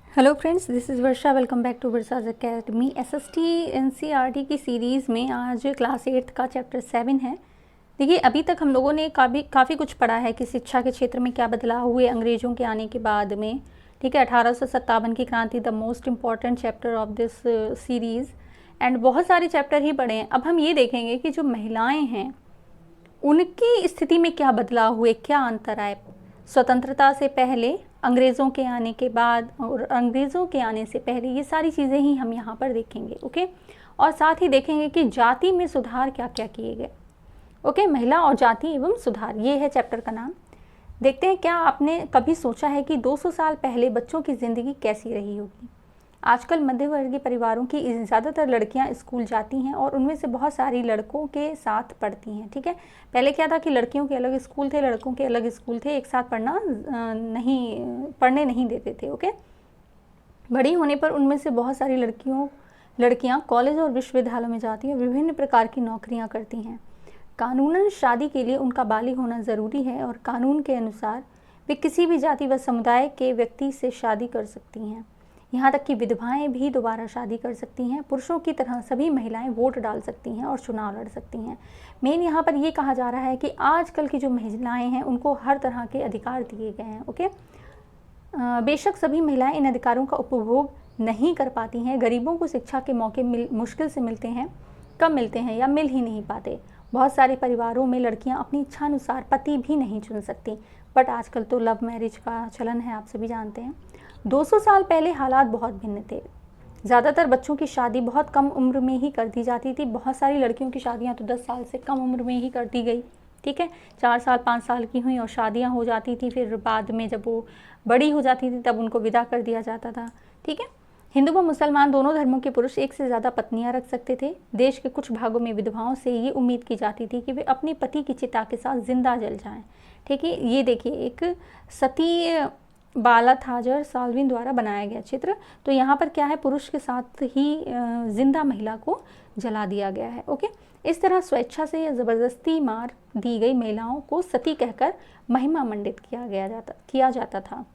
Hello friends, this is Varsha. Welcome back to Varsha's academy. SST NCERT की series में आज class 8 का चैप्टर 7 है। देखिए, अभी तक हम लोगों ने काफ़ी कुछ पढ़ा है कि शिक्षा के क्षेत्र में क्या बदलाव हुए अंग्रेज़ों के आने के बाद में। ठीक है, 1857 की क्रांति the most important chapter of this series, and बहुत सारे चैप्टर ही पढ़े हैं। अब हम ये देखेंगे कि जो महिलाएँ हैं उनकी स्थिति में क्या बदलाव हुए, क्या अंतर आए स्वतंत्रता से पहले, अंग्रेज़ों के आने के बाद और अंग्रेज़ों के आने से पहले। ये सारी चीज़ें ही हम यहाँ पर देखेंगे। ओके, और साथ ही देखेंगे कि जाति में सुधार क्या क्या किए गए। ओके, महिला और जाति एवं सुधार, ये है चैप्टर का नाम। देखते हैं, क्या आपने कभी सोचा है कि 200 साल पहले बच्चों की ज़िंदगी कैसी रही होगी। आजकल मध्यवर्गीय परिवारों की ज़्यादातर लड़कियां स्कूल जाती हैं और उनमें से बहुत सारी लड़कों के साथ पढ़ती हैं। ठीक है, पहले क्या था कि लड़कियों के अलग स्कूल थे, लड़कों के अलग स्कूल थे, एक साथ पढ़ने नहीं देते थे। ओके, बड़ी होने पर उनमें से बहुत सारी लड़कियां कॉलेज और विश्वविद्यालयों में जाती हैं, विभिन्न प्रकार की नौकरियां करती हैं। कानूनन शादी के लिए उनका बालिग होना ज़रूरी है और कानून के अनुसार वे किसी भी जाति व समुदाय के व्यक्ति से शादी कर सकती हैं। यहाँ तक कि विधवाएं भी दोबारा शादी कर सकती हैं। पुरुषों की तरह सभी महिलाएं वोट डाल सकती हैं और चुनाव लड़ सकती हैं। मेन यहाँ पर ये कहा जा रहा है कि आजकल की जो महिलाएं हैं उनको हर तरह के अधिकार दिए गए हैं। ओके, बेशक सभी महिलाएं इन अधिकारों का उपभोग नहीं कर पाती हैं। गरीबों को शिक्षा के मौके मुश्किल से मिलते हैं, कम मिलते हैं या मिल ही नहीं पाते। बहुत सारे परिवारों में लड़कियां अपनी इच्छानुसार पति भी नहीं चुन सकती, बट आजकल तो लव मैरिज का चलन है, आप सभी जानते हैं। 200 साल पहले हालात बहुत भिन्न थे। ज़्यादातर बच्चों की शादी बहुत कम उम्र में ही कर दी जाती थी। बहुत सारी लड़कियों की शादियां तो 10 साल से कम उम्र में ही कर दी गई। ठीक है, 4 साल 5 साल की हुई और शादियां हो जाती थी। फिर बाद में जब वो बड़ी हो जाती थी तब उनको विदा कर दिया जाता था। ठीक है, हिंदू व मुसलमान दोनों धर्मों के पुरुष एक से ज़्यादा पत्नियां रख सकते थे। देश के कुछ भागों में विधवाओं से ये उम्मीद की जाती थी कि वे अपने पति की चिता के साथ जिंदा जल जाएं। ठीक है, ये देखिए एक सती बालाथाजर साल्विन द्वारा बनाया गया चित्र। तो यहाँ पर क्या है, पुरुष के साथ ही जिंदा महिला को जला दिया गया है। ओके, इस तरह स्वेच्छा से या ज़बरदस्ती मार दी गई महिलाओं को सती कहकर महिमा मंडित किया जाता था।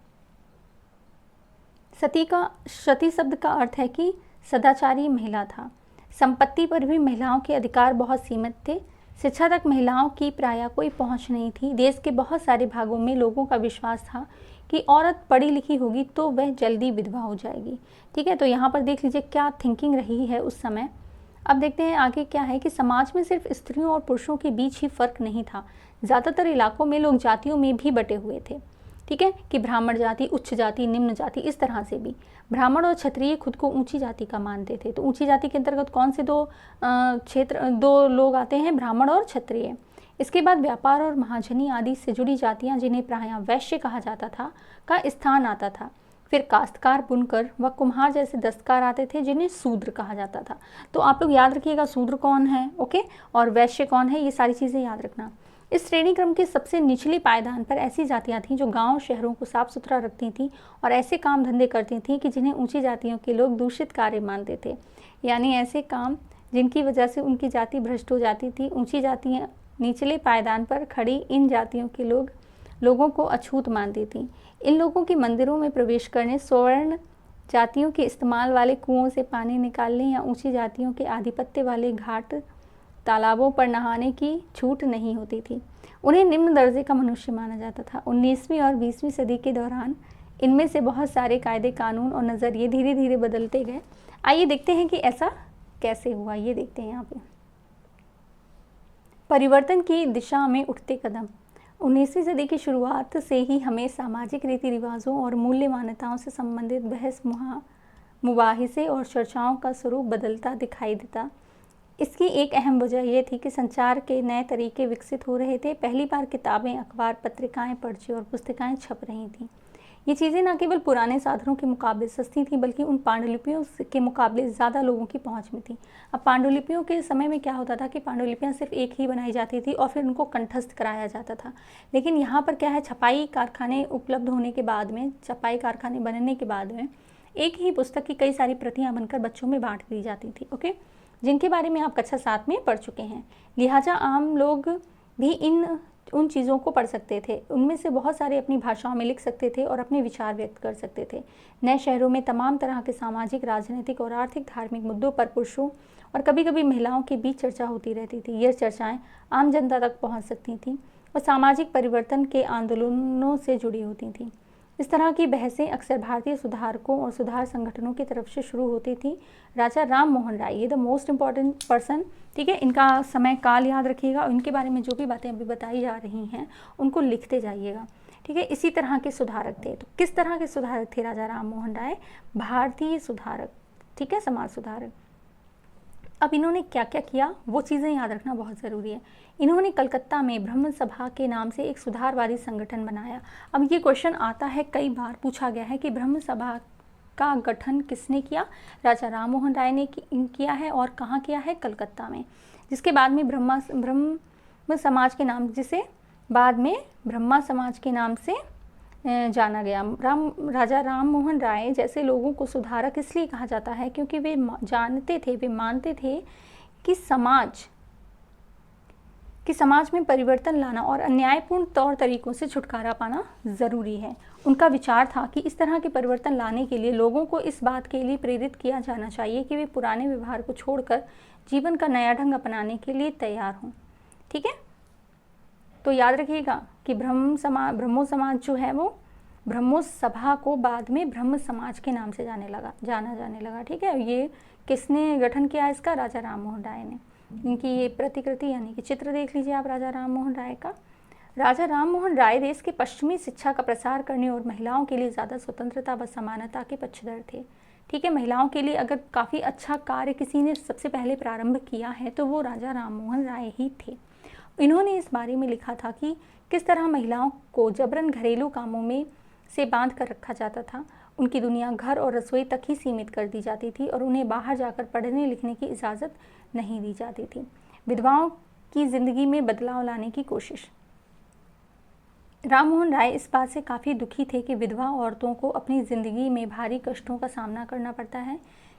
सती शब्द का अर्थ है कि सदाचारी महिला था। संपत्ति पर भी महिलाओं के अधिकार बहुत सीमित थे। शिक्षा तक महिलाओं की प्रायः कोई पहुंच नहीं थी। देश के बहुत सारे भागों में लोगों का विश्वास था कि औरत पढ़ी लिखी होगी तो वह जल्दी विधवा हो जाएगी। ठीक है, तो यहाँ पर देख लीजिए क्या थिंकिंग रही है उस समय। अब देखते हैं आगे क्या है कि समाज में सिर्फ स्त्रियों और पुरुषों के बीच ही फर्क नहीं था। ज़्यादातर इलाकों में लोग जातियों में भी बटे हुए थे। ठीक है, कि ब्राह्मण जाति, उच्च जाति, निम्न जाति, इस तरह से भी। ब्राह्मण और क्षत्रिय खुद को ऊंची जाति का मानते थे। तो ऊंची जाति के अंतर्गत कौन से दो लोग आते हैं, ब्राह्मण और क्षत्रिय। इसके बाद व्यापार और महाजनी आदि से जुड़ी जातियां, जिन्हें प्रायः वैश्य कहा जाता था, का स्थान आता था। फिर काश्तकार, बुनकर व कुम्हार जैसे दस्तकार आते थे, जिन्हें शूद्र कहा जाता था। तो आप लोग याद रखिएगा शूद्र कौन है, ओके, और वैश्य कौन है, ये सारी चीज़ें याद रखना। इस श्रेणी क्रम के सबसे निचले पायदान पर ऐसी जातियां थीं जो गांव शहरों को साफ सुथरा रखती थीं और ऐसे काम धंधे करती थीं कि जिन्हें ऊंची जातियों के लोग दूषित कार्य मानते थे। यानी ऐसे काम जिनकी वजह से उनकी जाति भ्रष्ट हो जाती थी। ऊंची जातियां निचले पायदान पर खड़ी इन जातियों के लोगों को अछूत मानती थीं। इन लोगों के मंदिरों में प्रवेश करने, स्वर्ण जातियों के इस्तेमाल वाले कुओं से पानी निकालने या ऊंची जातियों के आधिपत्य वाले घाट तालाबों पर नहाने की छूट नहीं होती थी। उन्हें निम्न दर्जे का मनुष्य माना जाता था। 19वीं और 20वीं सदी के दौरान इनमें से बहुत सारे कायदे, कानून और नज़रिए धीरे धीरे बदलते गए। आइए देखते हैं कि ऐसा कैसे हुआ। ये देखते हैं यहाँ पे परिवर्तन की दिशा में उठते कदम। 19वीं सदी की शुरुआत से ही हमें सामाजिक रीति रिवाजों और मूल्य मान्यताओं से संबंधित बहस, मुबाहिसे और चर्चाओं का स्वरूप बदलता दिखाई देता। इसकी एक अहम वजह यह थी कि संचार के नए तरीके विकसित हो रहे थे। पहली बार किताबें, अखबार, पत्रिकाएं, पर्चे और पुस्तिकाएं छप रही थीं। ये चीज़ें न केवल पुराने साधनों के मुकाबले सस्ती थीं, बल्कि उन पांडुलिपियों के मुकाबले ज़्यादा लोगों की पहुंच में थी। अब पांडुलिपियों के समय में क्या होता था कि पांडुलिपियाँ सिर्फ एक ही बनाई जाती थी और फिर उनको कंठस्थ कराया जाता था। लेकिन यहाँ पर क्या है, छपाई कारखाने उपलब्ध होने के बाद में, छपाई कारखाने बनने के बाद में एक ही पुस्तक की कई सारी प्रतियाँ बनकर बच्चों में बांट दी जाती थी। ओके, जिनके बारे में आप कक्षा 7 में पढ़ चुके हैं। लिहाजा आम लोग भी इन उन चीज़ों को पढ़ सकते थे। उनमें से बहुत सारे अपनी भाषाओं में लिख सकते थे और अपने विचार व्यक्त कर सकते थे। नए शहरों में तमाम तरह के सामाजिक, राजनीतिक और आर्थिक धार्मिक मुद्दों पर पुरुषों और कभी कभी महिलाओं के बीच चर्चा होती रहती थी। यह चर्चाएं आम जनता तक पहुंच सकती थीं और सामाजिक परिवर्तन के आंदोलनों से जुड़ी होती थीं। इस तरह की बहसें अक्सर भारतीय सुधारकों और सुधार संगठनों की तरफ से शुरू होती थी। राजा राम मोहन राय, ये द मोस्ट इम्पॉर्टेंट पर्सन, ठीक है, इनका समय काल याद रखिएगा और इनके बारे में जो भी बातें अभी बताई जा रही हैं उनको लिखते जाइएगा, ठीक है। इसी तरह के सुधारक थे। तो किस तरह के सुधारक थे राजा राम मोहन राय? भारतीय सुधारक, ठीक है, समाज सुधारक। अब इन्होंने क्या क्या किया वो चीज़ें याद रखना बहुत ज़रूरी है। इन्होंने कलकत्ता में ब्रह्म सभा के नाम से एक सुधारवादी संगठन बनाया। अब ये क्वेश्चन आता है, कई बार पूछा गया है कि ब्रह्म सभा का गठन किसने किया? राजा राम मोहन राय ने किया है। और कहाँ किया है? कलकत्ता में। जिसके बाद में ब्रह्म समाज के नाम, जिसे बाद में ब्रह्मा समाज के नाम से जाना गया। राजा राम मोहन राय जैसे लोगों को सुधारक इसलिए कहा जाता है क्योंकि वे जानते थे, वे मानते थे कि समाज में परिवर्तन लाना और अन्यायपूर्ण तौर तरीकों से छुटकारा पाना ज़रूरी है। उनका विचार था कि इस तरह के परिवर्तन लाने के लिए लोगों को इस बात के लिए प्रेरित किया जाना चाहिए कि वे पुराने व्यवहार को छोड़कर जीवन का नया ढंग अपनाने के लिए तैयार हों, ठीक है। तो याद रखिएगा कि ब्रह्मो समाज जो है वो ब्रह्मो सभा को बाद में ब्रह्म समाज के नाम से जाना जाने लगा, ठीक है। ये किसने गठन किया इसका? राजा राम मोहन राय ने। इनकी ये प्रतिकृति यानी कि चित्र देख लीजिए आप राजा राम मोहन राय का। राजा राम मोहन राय देश के पश्चिमी शिक्षा का प्रसार करने और महिलाओं के लिए ज़्यादा स्वतंत्रता व समानता के पक्षधर थे, ठीक है। महिलाओं के लिए अगर काफ़ी अच्छा कार्य किसी ने सबसे पहले प्रारंभ किया है तो वो राजा राम मोहन राय ही थे। इन्होंने इस बारे में लिखा था कि किस तरह महिलाओं को जबरन घरेलू कामों में से बांध कर रखा जाता था। उनकी दुनिया घर और रसोई तक ही सीमित कर दी जाती थी और उन्हें बाहर जाकर पढ़ने लिखने की इजाज़त नहीं दी जाती थी। विधवाओं की ज़िंदगी में बदलाव लाने की कोशिश। राम मोहन राय इस बात से काफ़ी दुखी थे कि विधवा औरतों को अपनी ज़िंदगी में भारी कष्टों का सामना करना पड़ता है।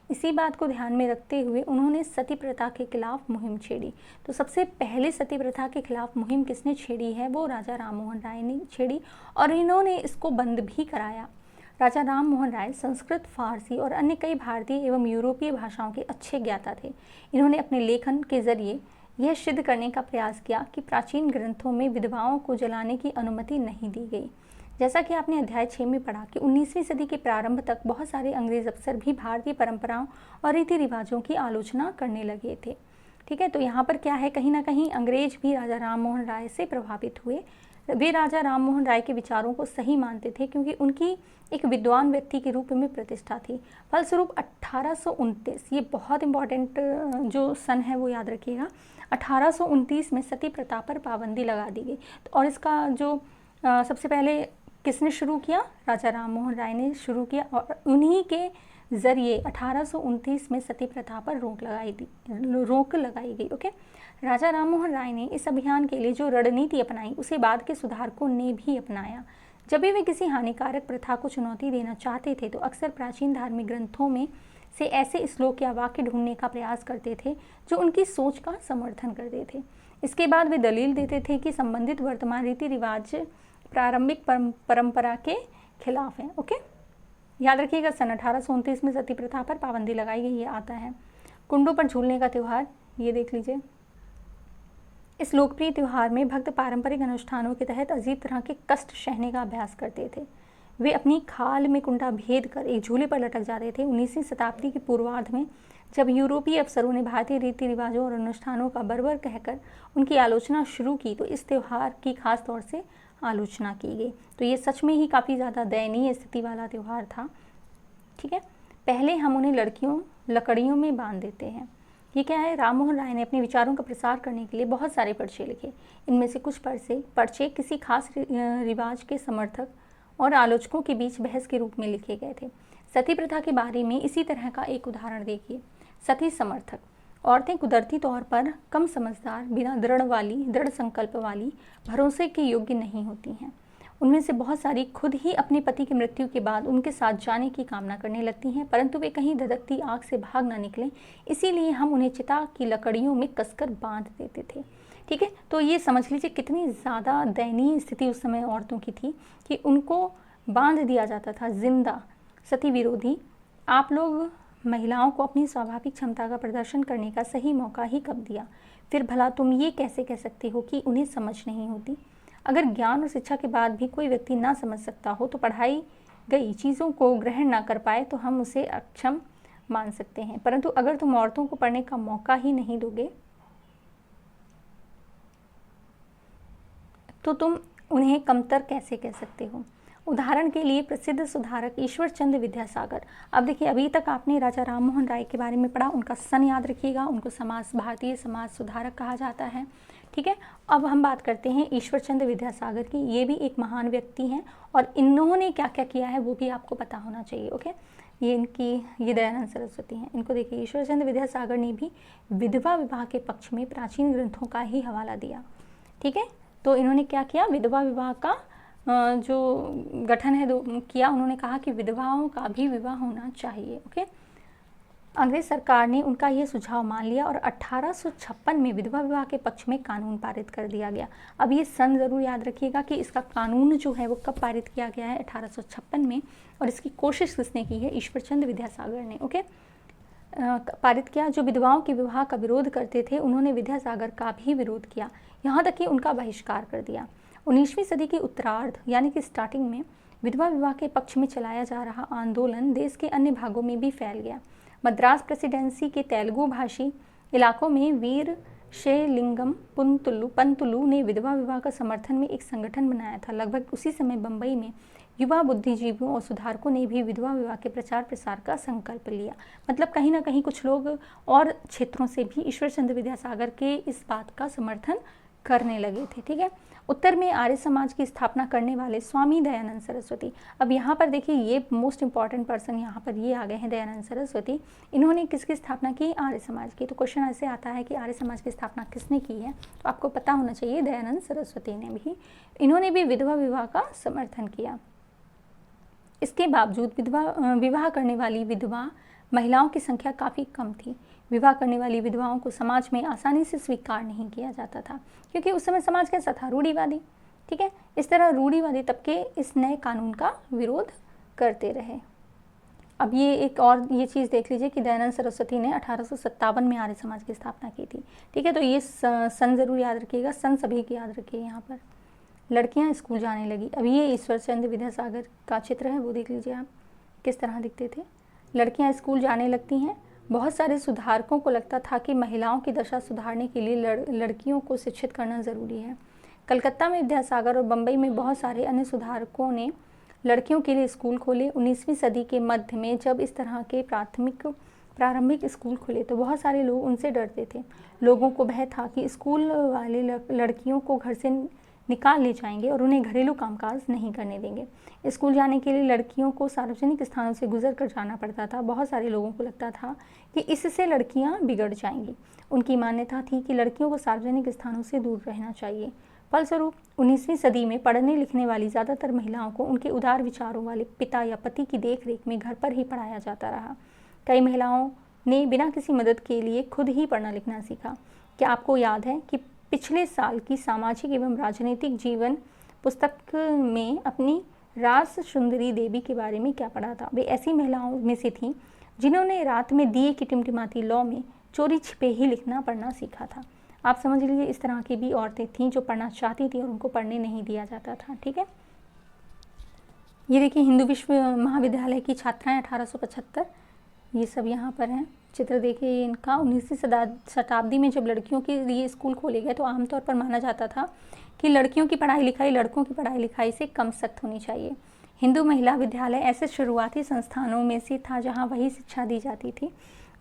इसी बात को ध्यान में रखते हुए उन्होंने सती प्रथा के खिलाफ मुहिम छेड़ी। तो सबसे पहले सती प्रथा के खिलाफ मुहिम किसने छेड़ी है? वो राजा राम मोहन राय ने छेड़ी और इन्होंने इसको बंद भी कराया। राजा राम मोहन राय संस्कृत, फारसी और अन्य कई भारतीय एवं यूरोपीय भाषाओं के अच्छे ज्ञाता थे। इन्होंने अपने लेखन के जरिए यह सिद्ध करने का प्रयास किया कि प्राचीन ग्रंथों में विधवाओं को जलाने की अनुमति नहीं दी गई। जैसा कि आपने अध्याय 6 में पढ़ा कि 19वीं सदी के प्रारंभ तक बहुत सारे अंग्रेज अफसर भी भारतीय परंपराओं और रीति रिवाजों की आलोचना करने लगे थे, ठीक है। तो यहाँ पर क्या है, कहीं ना कहीं अंग्रेज भी राजा राम मोहन राय से प्रभावित हुए। वे राजा राम मोहन राय के विचारों को सही मानते थे क्योंकि उनकी एक विद्वान व्यक्ति के रूप में प्रतिष्ठा थी। फलस्वरूप 1829, ये बहुत इंपॉर्टेंट जो सन है वो याद रखिएगा, 1829 में सती प्रथा पर पाबंदी लगा दी गई। और इसका जो सबसे पहले किसने शुरू किया? राजा राम मोहन राय ने शुरू किया और उन्हीं के ज़रिए 1829 में सती प्रथा पर रोक लगाई गई, ओके। राजा राम मोहन राय ने इस अभियान के लिए जो रणनीति अपनाई उसे बाद के सुधारकों ने भी अपनाया। जब भी वे किसी हानिकारक प्रथा को चुनौती देना चाहते थे तो अक्सर प्राचीन धार्मिक ग्रंथों में से ऐसे श्लोक या वाक्य ढूंढने का प्रयास करते थे जो उनकी सोच का समर्थन करते थे। इसके बाद वे दलील देते थे कि संबंधित वर्तमान रीति रिवाज प्रारंभिक परंपरा के खिलाफ है, ओके। याद रखिएगा सन 1829 में सती प्रथा पर पाबंदी लगाई गई, ये आता है। कुंडों पर झूलने का त्यौहार, ये देख लीजिए। इस लोकप्रिय त्यौहार में भक्त पारंपरिक अनुष्ठानों के तहत अजीब तरह के कष्ट सहने का अभ्यास करते थे। वे अपनी खाल में कुंडा भेद कर एक झूले पर लटक जाते थे। 19वीं शताब्दी के पूर्वार्ध में जब यूरोपीय अफसरों ने भारतीय रीति रिवाजों और अनुष्ठानों का बर्बर कहकर उनकी आलोचना शुरू की तो इस त्यौहार की खास तौर से आलोचना की गई। तो ये सच में ही काफ़ी ज़्यादा दयनीय स्थिति वाला त्यौहार था, ठीक है। पहले हम उन्हें लकड़ियों में बांध देते हैं। ये क्या है? राम मोहन राय ने अपने विचारों का प्रसार करने के लिए बहुत सारे पर्चे लिखे। इनमें से कुछ पर्चे किसी खास रिवाज के समर्थक और आलोचकों के बीच बहस के रूप में लिखे गए थे। सती प्रथा के बारे में इसी तरह का एक उदाहरण देखिए। सती समर्थक: औरतें कुदरती तौर पर कम समझदार, बिना दृढ़ संकल्प वाली, भरोसे के योग्य नहीं होती हैं। उनमें से बहुत सारी खुद ही अपने पति की मृत्यु के बाद उनके साथ जाने की कामना करने लगती हैं, परंतु वे कहीं धधकती आग से भाग ना निकलें, इसीलिए हम उन्हें चिता की लकड़ियों में कसकर बांध देते थे। ठीक है। तो ये समझ लीजिए कितनी ज़्यादा दयनीय स्थिति उस समय औरतों की थी कि उनको बांध दिया जाता था जिंदा। सती विरोधी, आप लोग महिलाओं को अपनी स्वाभाविक क्षमता का प्रदर्शन करने का सही मौका ही कब दिया? फिर भला तुम ये कैसे कह सकते हो कि उन्हें समझ नहीं होती? अगर ज्ञान और शिक्षा के बाद भी कोई व्यक्ति ना समझ सकता हो, तो पढ़ाई गई चीज़ों को ग्रहण ना कर पाए, तो हम उसे अक्षम मान सकते हैं। परंतु अगर तुम औरतों को पढ़ने का मौका ही नहीं दोगे, तो तुम उन्हें कमतर कैसे कह सकते हो? उदाहरण के लिए प्रसिद्ध सुधारक ईश्वर चंद्र विद्यासागर। अब देखिए, अभी तक आपने राजा राममोहन राय के बारे में पढ़ा, उनका सन याद रखिएगा, उनको भारतीय समाज सुधारक कहा जाता है। ठीक है। अब हम बात करते हैं ईश्वर चंद्र विद्यासागर की। ये भी एक महान व्यक्ति हैं और इन्होंने क्या क्या किया है वो भी आपको पता होना चाहिए। ओके, ये दयानंद सरस्वती हैं। इनको देखिए, ईश्वर चंद्र विद्यासागर ने भी विधवा विवाह के पक्ष में प्राचीन ग्रंथों का ही हवाला दिया। ठीक है। तो इन्होंने क्या किया, विधवा विवाह का जो गठन है किया। उन्होंने कहा कि विधवाओं का भी विवाह होना चाहिए। ओके, अंग्रेज सरकार ने उनका ये सुझाव मान लिया और 1856 में विधवा विवाह के पक्ष में कानून पारित कर दिया गया। अब ये सन ज़रूर याद रखिएगा कि इसका कानून जो है वो कब पारित किया गया है, 1856 में। और इसकी कोशिश किसने की है, ईश्वर चंद्र विद्यासागर ने। ओके, पारित किया। जो विधवाओं के विवाह का विरोध करते थे, उन्होंने विद्यासागर का भी विरोध किया, यहाँ तक कि उनका बहिष्कार कर दिया। 19वीं सदी के उत्तरार्ध यानी कि स्टार्टिंग में विधवा विवाह के पक्ष में चलाया जा रहा आंदोलन देश के अन्य भागों में भी फैल गया। मद्रास प्रेसिडेंसी के तेलुगु भाषी इलाकों में वीर शेलिंगम पंतुलु ने विधवा विवाह का समर्थन में एक संगठन बनाया था। लगभग उसी समय बम्बई में युवा बुद्धिजीवियों और सुधारकों ने भी विधवा विवाह के प्रचार प्रसार का संकल्प लिया। मतलब कहीं ना कहीं कुछ लोग और क्षेत्रों से भी ईश्वर चंद्र विद्यासागर के इस बात का समर्थन करने लगे थे। ठीक है। उत्तर में आर्य समाज की स्थापना करने वाले स्वामी दयानंद सरस्वती। अब यहाँ पर देखिए, ये मोस्ट इंपॉर्टेंट पर्सन यहाँ पर ये आ गए हैं, दयानंद सरस्वती। इन्होंने किसकी स्थापना की, आर्य समाज की। तो क्वेश्चन ऐसे आता है कि आर्य समाज की स्थापना किसने की है, तो आपको पता होना चाहिए दयानंद सरस्वती ने भी। इन्होंने भी विधवा विवाह का समर्थन किया। इसके बावजूद विवाह करने वाली विधवा महिलाओं की संख्या काफ़ी कम थी। विवाह करने वाली विधवाओं को समाज में आसानी से स्वीकार नहीं किया जाता था, क्योंकि उस समय समाज कैसा था, रूढ़िवादी। ठीक है। इस तरह रूढ़िवादी तबके इस नए कानून का विरोध करते रहे। अब ये एक और ये चीज़ देख लीजिए कि दयानंद सरस्वती ने 1857 में आर्य समाज की स्थापना की थी। ठीक है। तो ये सन ज़रूर याद रखिएगा, सन सभी की याद रखिए। यहाँ पर लड़कियाँ स्कूल जाने लगी। अब ये ईश्वर चंद्र विद्यासागर का चित्र है, वो देख लीजिए आप किस तरह दिखते थे। लड़कियाँ स्कूल जाने लगती हैं। बहुत सारे सुधारकों को लगता था कि महिलाओं की दशा सुधारने के लिए लड़कियों को शिक्षित करना ज़रूरी है। कलकत्ता में विद्यासागर और बम्बई में बहुत सारे अन्य सुधारकों ने लड़कियों के लिए स्कूल खोले। 19वीं सदी के मध्य में जब इस तरह के प्रारंभिक स्कूल खुले, तो बहुत सारे लोग उनसे डरते थे। लोगों को भय था कि स्कूल वाले लड़कियों को घर से निकाल ले जाएंगे और उन्हें घरेलू कामकाज नहीं करने देंगे। स्कूल जाने के लिए लड़कियों को सार्वजनिक स्थानों से गुजर कर जाना पड़ता था। बहुत सारे लोगों को लगता था कि इससे लड़कियां बिगड़ जाएंगी। उनकी मान्यता थी कि लड़कियों को सार्वजनिक स्थानों से दूर रहना चाहिए। फलस्वरूप 19वीं सदी में पढ़ने लिखने वाली ज़्यादातर महिलाओं को उनके उदार विचारों वाले पिता या पति की देखरेख में घर पर ही पढ़ाया जाता रहा। कई महिलाओं ने बिना किसी मदद के लिए खुद ही पढ़ना लिखना सीखा। क्या आपको याद है कि पिछले साल की सामाजिक एवं राजनीतिक जीवन पुस्तक में अपनी रास सुंदरी देवी के बारे में क्या पढ़ा था? वे ऐसी महिलाओं में से थीं जिन्होंने रात में दिए की टिमटिमाती लौ में चोरी छिपे ही लिखना पढ़ना सीखा था। आप समझ लीजिए, इस तरह की भी औरतें थीं जो पढ़ना चाहती थी और उनको पढ़ने नहीं दिया जाता था। ठीक है। ये देखिए, हिंदू विश्व महाविद्यालय की छात्राएं 1875, ये सब यहाँ पर हैं। चित्र देखिए इनका। 19वीं शताब्दी में जब लड़कियों के लिए स्कूल खोले गए, तो आमतौर पर माना जाता था कि लड़कियों की पढ़ाई लिखाई लड़कों की पढ़ाई लिखाई से कम सख्त होनी चाहिए। हिंदू महिला विद्यालय ऐसे शुरुआती संस्थानों में से था जहाँ वही शिक्षा दी जाती थी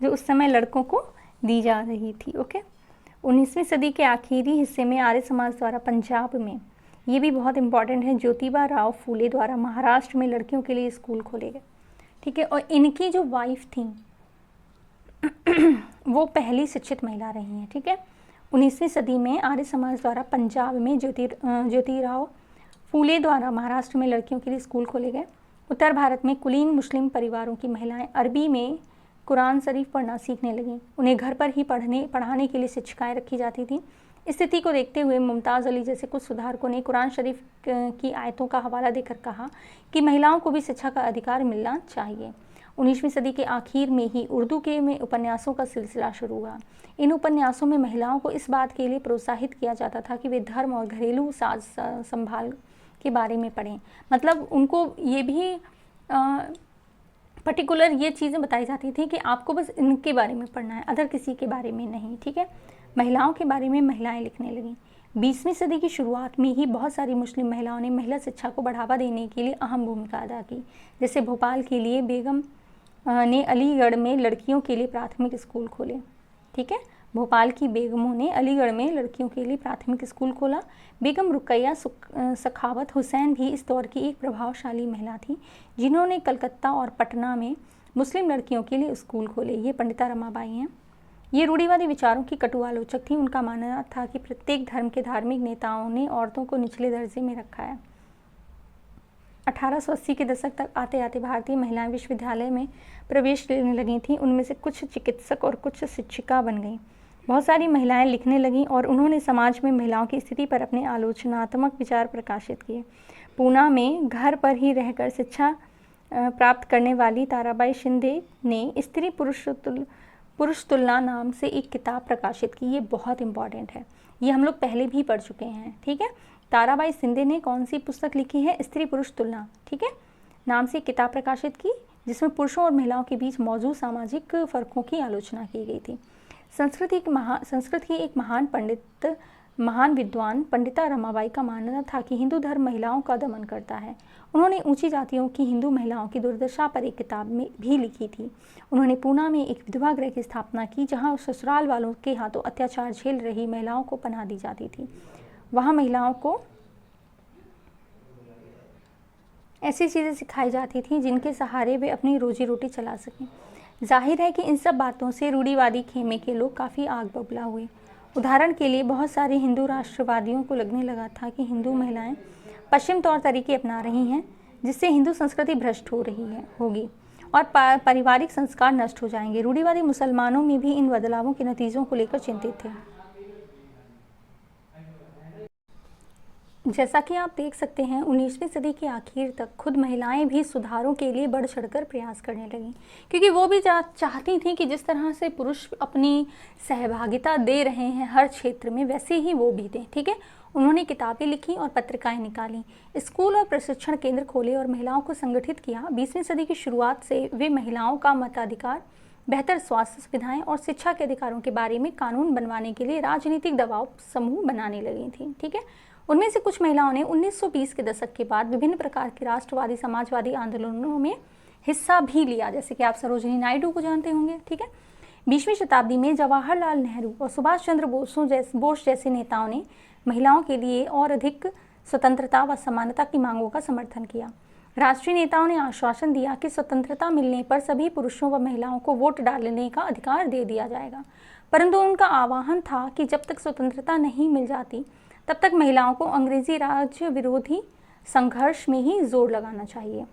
जो उस समय लड़कों को दी जा रही थी। ओके। 19वीं सदी के आखिरी हिस्से में आर्य समाज द्वारा पंजाब में, ये भी बहुत इंपॉर्टेंट है, ज्योतिबा राव फूले द्वारा महाराष्ट्र में लड़कियों के लिए स्कूल खोले गए। ठीक है। और इनकी जो वाइफ थी वो पहली शिक्षित महिला रही हैं। ठीक है। 19वीं सदी में आर्य समाज द्वारा पंजाब में ज्योतिराव फूले द्वारा महाराष्ट्र में लड़कियों के लिए स्कूल खोले गए। उत्तर भारत में कुलीन मुस्लिम परिवारों की महिलाएं अरबी में कुरान शरीफ पढ़ना सीखने लगीं। उन्हें घर पर ही पढ़ाने के लिए शिक्षिकाएं रखी जाती थीं। स्थिति को देखते हुए मुमताज़ अली जैसे कुछ सुधारकों ने कुरान शरीफ की आयतों का हवाला देकर कहा कि महिलाओं को भी शिक्षा का अधिकार मिलना चाहिए। 19वीं सदी के आखिर में ही उर्दू के में उपन्यासों का सिलसिला शुरू हुआ। इन उपन्यासों में महिलाओं को इस बात के लिए प्रोत्साहित किया जाता था कि वे धर्म और घरेलू साज संभाल के बारे में पढ़ें। मतलब उनको ये भी पर्टिकुलर ये चीज़ें बताई जाती थी कि आपको बस इनके बारे में पढ़ना है, अदर किसी के बारे में नहीं। ठीक है, महिलाओं के बारे में महिलाएं लिखने लगीं। 20वीं सदी की शुरुआत में ही बहुत सारी मुस्लिम महिलाओं ने महिला शिक्षा को बढ़ावा देने के लिए अहम भूमिका अदा की। जैसे भोपाल के लिए बेगम ने अलीगढ़ में लड़कियों के लिए प्राथमिक स्कूल खोले। ठीक है, भोपाल की बेगमों ने अलीगढ़ में लड़कियों के लिए प्राथमिक स्कूल खोला। बेगम रुकैया सखावत हुसैन भी इस दौर की एक प्रभावशाली महिला थी, जिन्होंने कलकत्ता और पटना में मुस्लिम लड़कियों के लिए स्कूल खोले। ये पंडिता रमाबाई हैं। ये रूढ़िवादी विचारों की कटु आलोचक थी। उनका मानना था कि प्रत्येक धर्म के धार्मिक नेताओं ने औरतों को निचले दर्जे में रखा है। 1880 के दशक तक आते आते भारतीय महिलाएं विश्वविद्यालय में प्रवेश लेने लगी थीं। उनमें से कुछ चिकित्सक और कुछ शिक्षिका बन गईं। बहुत सारी महिलाएं लिखने लगीं और उन्होंने समाज में महिलाओं की स्थिति पर अपने आलोचनात्मक विचार प्रकाशित किए। पूना में घर पर ही रहकर शिक्षा प्राप्त करने वाली ताराबाई शिंदे ने स्त्री पुरुष तुलना नाम से एक किताब प्रकाशित की। ये बहुत इंपॉर्टेंट है, ये हम लोग पहले भी पढ़ चुके हैं। ठीक है, ताराबाई शिंदे ने कौन सी पुस्तक लिखी है? स्त्री पुरुष तुलना, ठीक है, नाम से एक किताब प्रकाशित की, जिसमें पुरुषों और महिलाओं के बीच मौजूद सामाजिक फ़र्कों की आलोचना की गई थी। संस्कृत की एक महान विद्वान पंडिता रमाबाई का मानना था कि हिंदू धर्म महिलाओं का दमन करता है। उन्होंने ऊंची जातियों की हिंदू महिलाओं की दुर्दशा पर एक किताब में भी लिखी थी। उन्होंने पूना में एक विधवा गृह की स्थापना की, जहां ससुराल वालों के हाथों अत्याचार झेल रही महिलाओं को पनाह दी जाती थी। वहां महिलाओं को ऐसी चीज़ें सिखाई जाती थीं जिनके सहारे वे अपनी रोजी रोटी चला सकें। जाहिर है कि इन सब बातों से रूढ़िवादी खेमे के लोग काफ़ी आग बबूला हुए। उदाहरण के लिए बहुत सारे हिंदू राष्ट्रवादियों को लगने लगा था कि हिंदू महिलाएं पश्चिम तौर तरीके अपना रही हैं, जिससे हिंदू संस्कृति भ्रष्ट होगी और पारिवारिक संस्कार नष्ट हो जाएंगे। रूढ़िवादी मुसलमानों में भी इन बदलावों के नतीजों को लेकर चिंतित थे। जैसा कि आप देख सकते हैं, 19वीं सदी के आखिर तक खुद महिलाएं भी सुधारों के लिए बढ़ चढ़कर प्रयास करने लगीं, क्योंकि वो भी चाहती थीं कि जिस तरह से पुरुष अपनी सहभागिता दे रहे हैं हर क्षेत्र में, वैसे ही वो भी दें। ठीक है, उन्होंने किताबें लिखी और पत्रिकाएं निकालीं, स्कूल और प्रशिक्षण केंद्र खोले और महिलाओं को संगठित किया। 20वीं सदी की शुरुआत से वे महिलाओं का मताधिकार, बेहतर स्वास्थ्य सुविधाएं और शिक्षा के अधिकारों के बारे में कानून बनवाने के लिए राजनीतिक दबाव समूह बनाने लगी थीं। ठीक है, उनमें से कुछ महिलाओं ने 1920 के दशक के बाद विभिन्न प्रकार के राष्ट्रवादी समाजवादी आंदोलनों में हिस्सा भी लिया, जैसे कि आप सरोजिनी नायडू को जानते होंगे। ठीक है, 20वीं शताब्दी में जवाहरलाल नेहरू और सुभाष चंद्र बोस जैसे नेताओं ने महिलाओं के लिए और अधिक स्वतंत्रता व समानता की मांगों का समर्थन किया। राष्ट्रीय नेताओं ने आश्वासन दिया कि स्वतंत्रता मिलने पर सभी पुरुषों व महिलाओं को वोट डालने का अधिकार दे दिया जाएगा, परंतु उनका आह्वान था कि जब तक स्वतंत्रता नहीं मिल जाती तब तक महिलाओं को अंग्रेजी राज्य विरोधी संघर्ष में ही जोर लगाना चाहिए।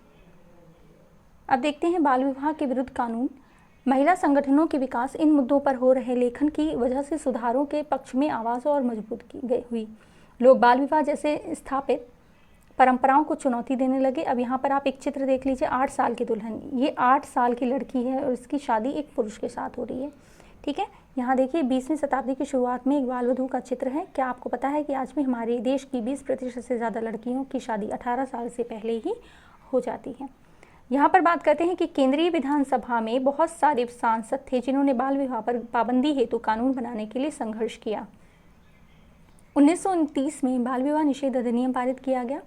अब देखते हैं बाल विवाह के विरुद्ध कानून। महिला संगठनों के विकास इन मुद्दों पर हो रहे लेखन की वजह से सुधारों के पक्ष में आवाज़ और मजबूत की गई हुई। लोग बाल विवाह जैसे स्थापित परंपराओं को चुनौती देने लगे। अब यहाँ पर आप एक चित्र देख लीजिए, 8 साल की दुल्हन, ये 8 साल की लड़की है और इसकी शादी एक पुरुष के साथ हो रही है। ठीक है, यहाँ देखिए 20वीं शताब्दी की शुरुआत में एक बाल वधू का चित्र है। क्या आपको पता है कि आज भी हमारे देश की 20% से ज़्यादा लड़कियों की शादी 18 साल से पहले ही हो जाती है। यहाँ पर बात करते हैं कि केंद्रीय विधानसभा में बहुत सारे सांसद थे जिन्होंने बाल विवाह पर पाबंदी हेतु कानून बनाने के लिए संघर्ष किया। 1929 में बाल विवाह निषेध अधिनियम पारित किया गया।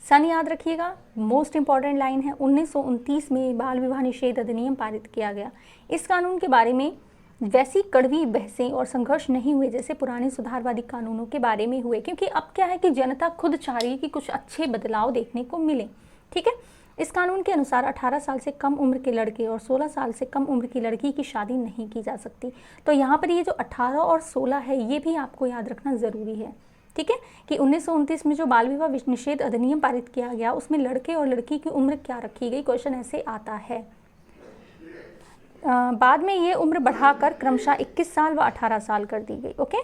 सन याद रखिएगा, मोस्ट इंपॉर्टेंट लाइन है, 1929 में बाल विवाह निषेध अधिनियम पारित किया गया। इस कानून के बारे में वैसी कड़वी बहसें और संघर्ष नहीं हुए जैसे पुराने सुधारवादी कानूनों के बारे में हुए, क्योंकि अब क्या है कि जनता खुद चाह रही है कि कुछ अच्छे बदलाव देखने को मिले। ठीक है, इस कानून के अनुसार 18 साल से कम उम्र के लड़के और 16 साल से कम उम्र की लड़की की शादी नहीं की जा सकती। तो यहाँ पर ये जो 18 और 16 है, ये भी आपको याद रखना ज़रूरी है। ठीक है, कि 1929 में जो बाल विवाह निषेध अधिनियम पारित किया गया, उसमें लड़के और लड़की की उम्र क्या रखी गई, क्वेश्चन ऐसे आता है। बाद में ये उम्र बढ़ाकर क्रमशः 21 साल व 18 साल कर दी गई। ओके,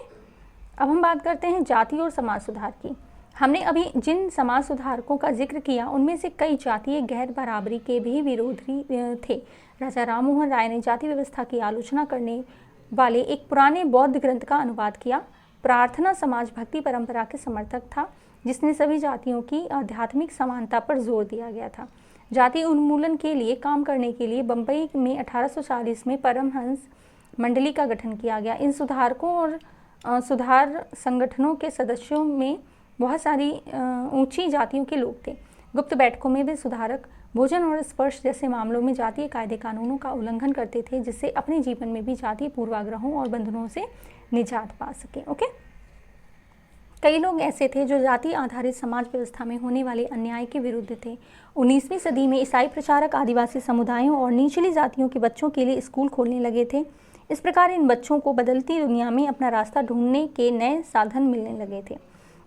अब हम बात करते हैं जाति और समाज सुधार की। हमने अभी जिन समाज सुधारकों का जिक्र किया उनमें से कई जातीय गैर बराबरी के भी विरोधी थे। राजा राममोहन राय ने जाति व्यवस्था की आलोचना करने वाले एक पुराने बौद्ध ग्रंथ का अनुवाद किया। प्रार्थना समाज भक्ति परंपरा के समर्थक था, जिसने सभी जातियों की आध्यात्मिक समानता पर जोर दिया गया था। जाति उन्मूलन के लिए काम करने के लिए बम्बई में 1840 में परमहंस मंडली का गठन किया गया। इन सुधारकों और सुधार संगठनों के सदस्यों में बहुत सारी ऊंची जातियों के लोग थे। गुप्त बैठकों में वे सुधारक भोजन और स्पर्श जैसे मामलों में जातीय कायदे कानूनों का उल्लंघन करते थे, जिससे अपने जीवन में भी जातीय पूर्वाग्रहों और बंधनों से निजात पा सके। ओके, कई लोग ऐसे थे जो जाति आधारित समाज व्यवस्था में होने वाले अन्याय के विरुद्ध थे। 19वीं सदी में ईसाई प्रचारक आदिवासी समुदायों और निचली जातियों के बच्चों के लिए स्कूल खोलने लगे थे। इस प्रकार इन बच्चों को बदलती दुनिया में अपना रास्ता ढूंढने के नए साधन मिलने लगे थे।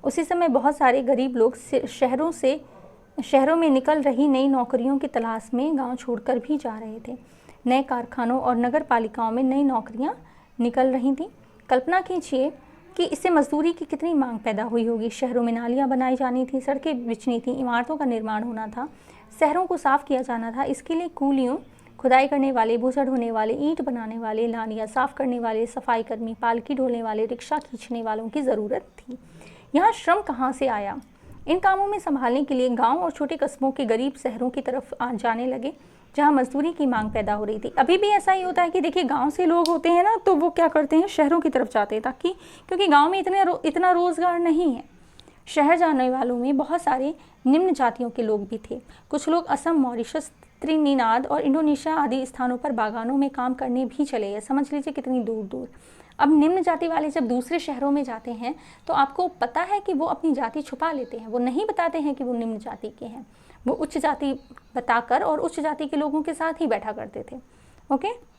उसी समय बहुत सारे गरीब लोग शहरों में निकल रही नई नौकरियों की तलाश में गांव छोड़कर भी जा रहे थे। नए कारखानों और नगर पालिकाओं में नई नौकरियां निकल रही थीं। कल्पना कीजिए कि इससे मजदूरी की कितनी मांग पैदा हुई होगी। शहरों में नालियां बनाई जानी थी, सड़कें बिछनी थी, इमारतों का निर्माण होना था, शहरों को साफ किया जाना था। इसके लिए कूलियों, खुदाई करने वाले, भूसा ढोने वाले, ईंट बनाने वाले, नालियाँ साफ करने वाले, सफाई कर्मी, पालकी ढोने वाले, रिक्शा खींचने वालों की ज़रूरत थी। यहाँ श्रम कहाँ से आया? इन कामों में संभालने के लिए गांव और छोटे कस्बों के गरीब शहरों की तरफ जाने लगे, जहाँ मजदूरी की मांग पैदा हो रही थी। अभी भी ऐसा ही होता है कि देखिए, गांव से लोग होते हैं ना, तो वो क्या करते हैं, शहरों की तरफ जाते हैं, ताकि क्योंकि गांव में इतना रोजगार नहीं है। शहर जाने वालों में बहुत सारे निम्न जातियों के लोग भी थे। कुछ लोग असम, मॉरिशस, त्रिनिदाद और इंडोनेशिया आदि स्थानों पर बागानों में काम करने भी चले गए। समझ लीजिए कितनी दूर दूर। अब निम्न जाति वाले जब दूसरे शहरों में जाते हैं तो आपको पता है कि वो अपनी जाति छुपा लेते हैं। वो नहीं बताते हैं कि वो निम्न जाति के हैं, वो उच्च जाति बताकर और उच्च जाति के लोगों के साथ ही बैठा करते थे। ओके,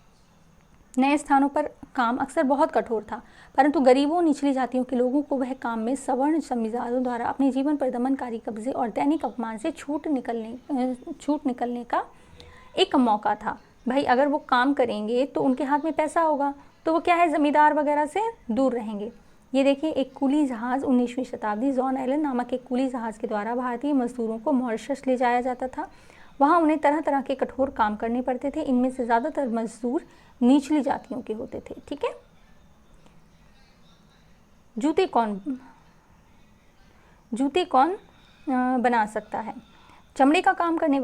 नए स्थानों पर काम अक्सर बहुत कठोर था, परंतु गरीबों, निचली जातियों के लोगों को वह काम में सवर्ण जमींदारों द्वारा अपने जीवन पर दमनकारी कब्जे और दैनिक अपमान से छूट निकलने का एक मौका था। भाई, अगर वो काम करेंगे तो उनके हाथ में पैसा होगा, तो वो क्या है, ज़मींदार वगैरह से दूर रहेंगे। ये देखिए, एक कूली जहाज़ 19वीं शताब्दी जॉन एलन नामक एक कूली जहाज़ के द्वारा भारतीय मजदूरों को मॉरिशस ले जाया जाता था। वहाँ उन्हें तरह तरह के कठोर काम करने पड़ते थे। इनमें से ज़्यादातर मजदूर निचली जातियों के होते थे। ठीक है, जूते कौन बना सकता है? चमड़े का काम करने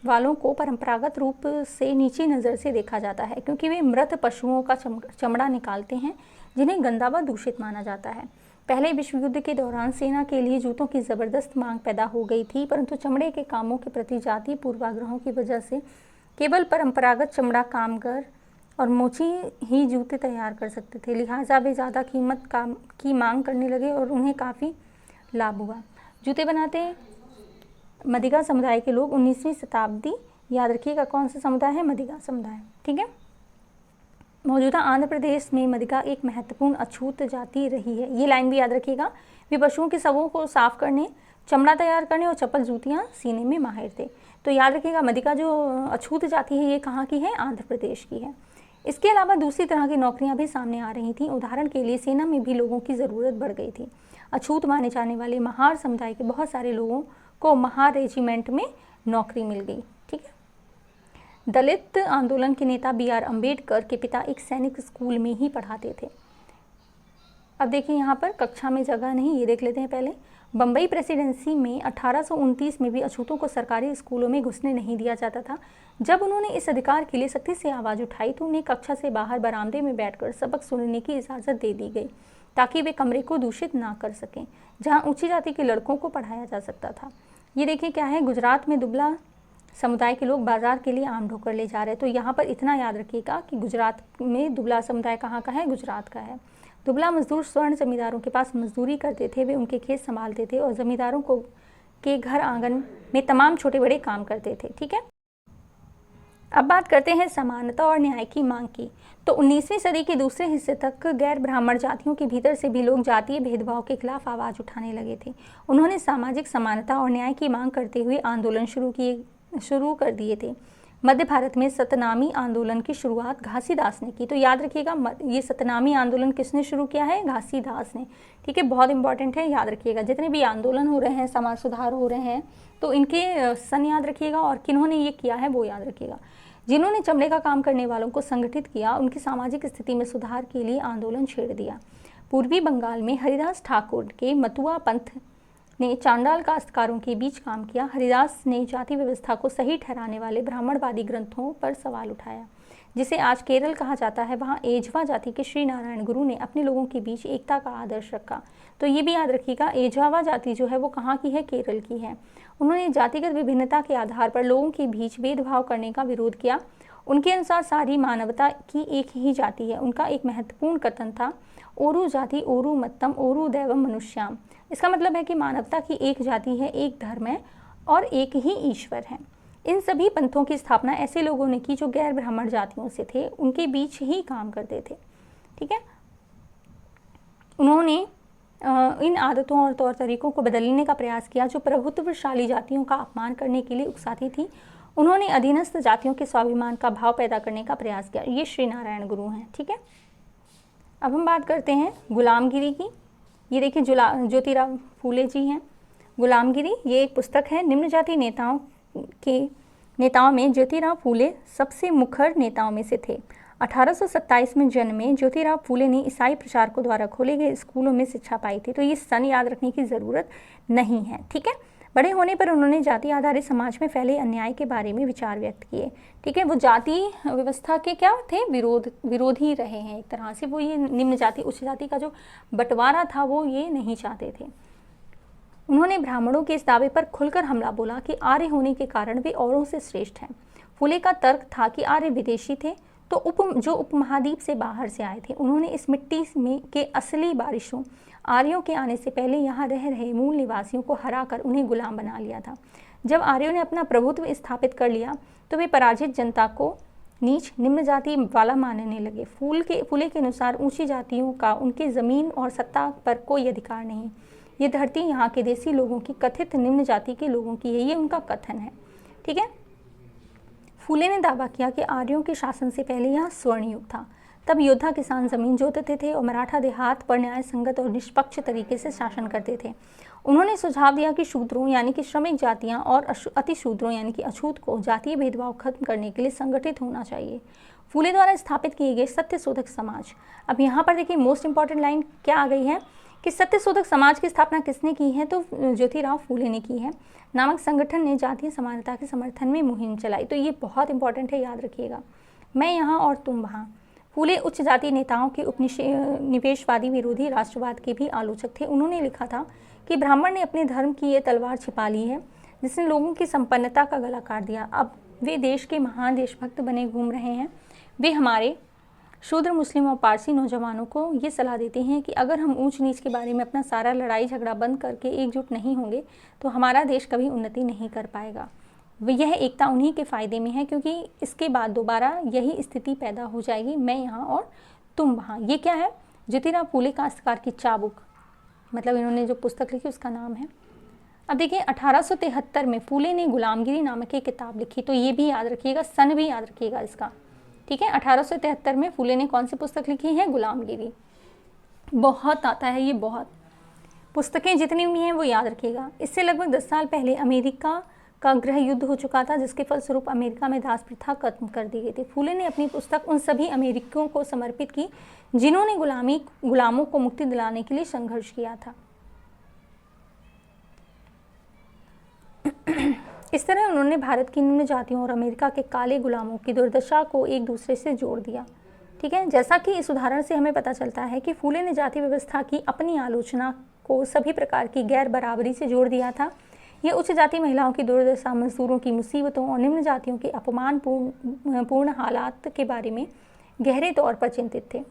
वालों को परंपरागत रूप से नीची नज़र से देखा जाता है, क्योंकि वे मृत पशुओं का चमड़ा निकालते हैं, जिन्हें गंदा व दूषित माना जाता है। पहले विश्व युद्ध के दौरान सेना के लिए जूतों की ज़बरदस्त मांग पैदा हो गई थी, परंतु चमड़े के कामों के प्रति जातीय पूर्वाग्रहों की वजह से केवल परंपरागत चमड़ा कामगार और मोची ही जूते तैयार कर सकते थे। लिहाजा वे ज़्यादा कीमत की मांग करने लगे और उन्हें काफ़ी लाभ हुआ। जूते बनाते मदिगा समुदाय के लोग 19वीं शताब्दी, याद रखिएगा कौन सा समुदाय है, मदिगा समुदाय। ठीक है, मौजूदा आंध्र प्रदेश में मदिगा एक महत्वपूर्ण अछूत जाति रही है। ये लाइन भी याद रखिएगा। वे पशुओं के शवों को साफ करने, चमड़ा तैयार करने और चप्पल जूतियाँ सीने में माहिर थे। तो याद रखिएगा, मदिगा जो अछूत जाति है, ये कहाँ की है, आंध्र प्रदेश की है। इसके अलावा दूसरी तरह की नौकरियां भी सामने आ रही थीं। उदाहरण के लिए सेना में भी लोगों की ज़रूरत बढ़ गई थी। अछूत माने जाने वाले महार समुदाय के बहुत सारे लोगों को महार रेजिमेंट में नौकरी मिल गई। ठीक है, दलित आंदोलन के नेता BR अम्बेडकर के पिता एक सैनिक स्कूल में ही पढ़ाते थे। अब देखिए, यहाँ पर कक्षा में जगह नहीं, ये देख लेते हैं पहले। बम्बई प्रेसिडेंसी में 1829 में भी अछूतों को सरकारी स्कूलों में घुसने नहीं दिया जाता था। जब उन्होंने इस अधिकार के लिए सख्ती से आवाज़ उठाई तो उन्हें कक्षा से बाहर बरामदे में बैठकर सबक सुनने की इजाज़त दे दी गई, ताकि वे कमरे को दूषित ना कर सकें, जहां ऊंची जाति के लड़कों को पढ़ाया जा सकता था। ये देखिए क्या है, गुजरात में दुबला समुदाय के लोग बाजार के लिए आम ढोकर ले जा रहे हैं। तो यहाँ पर इतना याद रखिएगा कि गुजरात में दुबला समुदाय कहाँ का है, गुजरात का है। दुबला मजदूर स्वर्ण जमींदारों के पास मजदूरी करते थे, वे उनके खेत संभालते थे और जमींदारों के घर आंगन में तमाम छोटे बड़े काम करते थे। ठीक है, अब बात करते हैं समानता और न्याय की मांग की। तो 19वीं सदी के दूसरे हिस्से तक गैर ब्राह्मण जातियों के भीतर से भी लोग जातीय भेदभाव के खिलाफ आवाज़ उठाने लगे थे। उन्होंने सामाजिक समानता और न्याय की मांग करते हुए आंदोलन शुरू कर दिए थे। मध्य भारत में सतनामी आंदोलन की शुरुआत घासीदास ने की। तो याद रखिएगा, ये सतनामी आंदोलन किसने शुरू किया है? घासीदास ने। ठीक है, बहुत इंपॉर्टेंट है, याद रखिएगा। जितने भी आंदोलन हो रहे हैं, समाज सुधार हो रहे हैं, तो इनके सन याद रखिएगा और किन्होंने ये किया है वो याद रखिएगा। जिन्होंने चमड़े का काम करने वालों को संगठित किया, उनकी सामाजिक स्थिति में सुधार के लिए आंदोलन छेड़ दिया। पूर्वी बंगाल में हरिदास ठाकुर के मतुआ पंथ ने चांडाल काश्तकारों के बीच काम किया। हरिदास ने जाति व्यवस्था को सही ठहराने वाले ब्राह्मणवादी ग्रंथों पर सवाल उठाया। जिसे आज केरल कहा जाता है, वहाँ एझवा जाति के श्री नारायण गुरु ने अपने लोगों के बीच एकता का आदर्श रखा। तो ये भी याद रखिएगा, एझवा जाति जो है वो कहाँ की है? केरल की है। उन्होंने जातिगत विभिन्नता के आधार पर लोगों के बीच भेदभाव करने का विरोध किया। उनके अनुसार सारी मानवता की एक ही जाति है। उनका एक महत्वपूर्ण कथन था, ओरु जाति ओरु मत्तम ओरु दैवम मनुष्याम। इसका मतलब है कि मानवता की एक जाति है, एक धर्म है और एक ही ईश्वर है। इन सभी पंथों की स्थापना ऐसे लोगों ने की जो गैर ब्राह्मण जातियों से थे, उनके बीच ही काम करते थे। ठीक है, उन्होंने इन आदतों और तौर तरीकों को बदलने का प्रयास किया जो प्रभुत्वशाली जातियों का अपमान करने के लिए उकसाती थी। उन्होंने अधीनस्थ जातियों के स्वाभिमान का भाव पैदा करने का प्रयास किया। ये श्री नारायण गुरु हैं। ठीक है, अब हम बात करते हैं गुलामगिरी की। ये देखिए ज्योतिराव फूले जी हैं। गुलामगिरी ये एक पुस्तक है। निम्न जाति नेताओं में ज्योतिराव फूले सबसे मुखर नेताओं में से थे। 1827 में जन्मे ज्योतिराव फूले ने ईसाई प्रचारकों द्वारा खोले गए स्कूलों में शिक्षा पाई थी। तो ये सन याद रखने की ज़रूरत नहीं है। ठीक है, बड़े होने पर उन्होंने जाति आधारित समाज में फैले अन्याय के बारे में विचार व्यक्त किए। ठीक है, वो जाति व्यवस्था के क्या थे? विरोधी रहे हैं एक तरह से। वो ये निम्न जाति उच्च जाति का जो बंटवारा था वो ये नहीं चाहते थे। उन्होंने ब्राह्मणों के इस दावे पर खुलकर हमला बोला कि आर्य होने के कारण वे औरों से श्रेष्ठ हैं। फूले का तर्क था कि आर्य विदेशी थे तो जो उपमहाद्वीप से बाहर से आए थे। उन्होंने इस मिट्टी में के असली बारिशों आर्यों के आने से पहले यहाँ रह रहे मूल निवासियों को हराकर उन्हें गुलाम बना लिया था। जब आर्यों ने अपना प्रभुत्व स्थापित कर लिया तो वे पराजित जनता को नीच निम्न जाति वाला मानने लगे। फूले के अनुसार ऊंची जातियों का उनके ज़मीन और सत्ता पर कोई अधिकार नहीं। ये धरती यहाँ के देसी लोगों की, कथित निम्न जाति के लोगों की है, ये उनका कथन है। ठीक है, फूले ने दावा किया कि आर्यों के शासन से पहले यहाँ स्वर्ण युग था। तब योद्धा किसान जमीन जोतते थे और मराठा देहात पर न्याय संगत और निष्पक्ष तरीके से शासन करते थे। उन्होंने सुझाव दिया कि शूद्रों यानी कि श्रमिक जातियाँ और अतिशूद्रों यानी कि अछूत को जातीय भेदभाव खत्म करने के लिए संगठित होना चाहिए। फूले द्वारा स्थापित किए गए सत्य शोधक समाज। अब यहाँ पर देखिए मोस्ट इंपॉर्टेंट लाइन क्या आ गई है कि सत्य शोधक समाज की स्थापना किसने की है? तो ज्योतिराव फूले ने की है। नामक संगठन ने जातीय समानता के समर्थन में मुहिम चलाई। तो ये बहुत इंपॉर्टेंट है, याद रखिएगा। मैं यहाँ और तुम वहाँ। फूले उच्च जाति नेताओं के उपनिवेशवादी विरोधी राष्ट्रवाद के भी आलोचक थे। उन्होंने लिखा था कि ब्राह्मण ने अपने धर्म की ये तलवार छिपा ली है जिसने लोगों की संपन्नता का गला काट दिया। अब वे देश के महान देशभक्त बने घूम रहे हैं। वे हमारे शूद्र मुस्लिम और पारसी नौजवानों को ये सलाह देते हैं कि अगर हम ऊंच नीच के बारे में अपना सारा लड़ाई झगड़ा बंद करके एकजुट नहीं होंगे तो हमारा देश कभी उन्नति नहीं कर पाएगा। यह एकता उन्हीं के फ़ायदे में है क्योंकि इसके बाद दोबारा यही स्थिति पैदा हो जाएगी, मैं यहाँ और तुम वहाँ। ये क्या है? ज्योतिराव फूले काश्तकार की चाबुक, मतलब इन्होंने जो पुस्तक लिखी उसका नाम है। अब देखिए 1873 में फूले ने गुलामगिरी नामक एक किताब लिखी। तो ये भी याद रखिएगा, सन भी याद रखिएगा इसका। ठीक है, 1873 में फूले ने कौन सी पुस्तक लिखी है? गुलामगिरी। बहुत आता है ये, बहुत पुस्तकें जितनी भी हैं वो याद रखिएगा। इससे लगभग 10 साल पहले अमेरिका का गृह युद्ध हो चुका था जिसके फलस्वरूप अमेरिका में दास प्रथा खत्म कर दी गई थी। फूले ने अपनी पुस्तक उन सभी अमेरिकियों को समर्पित की जिन्होंने गुलामों को मुक्ति दिलाने के लिए संघर्ष किया था। इस तरह उन्होंने भारत की निम्न जातियों और अमेरिका के काले गुलामों की दुर्दशा को एक दूसरे से जोड़ दिया। ठीक है, जैसा कि इस उदाहरण से हमें पता चलता है कि फूले ने जाति व्यवस्था की अपनी आलोचना को सभी प्रकार की गैर बराबरी से जोड़ दिया था। ये उच्च जाति महिलाओं की दुर्दशा, मजदूरों की मुसीबतों और निम्न जातियों के अपमानपूर्ण हालात के बारे में गहरे तौर पर चिंतित थे।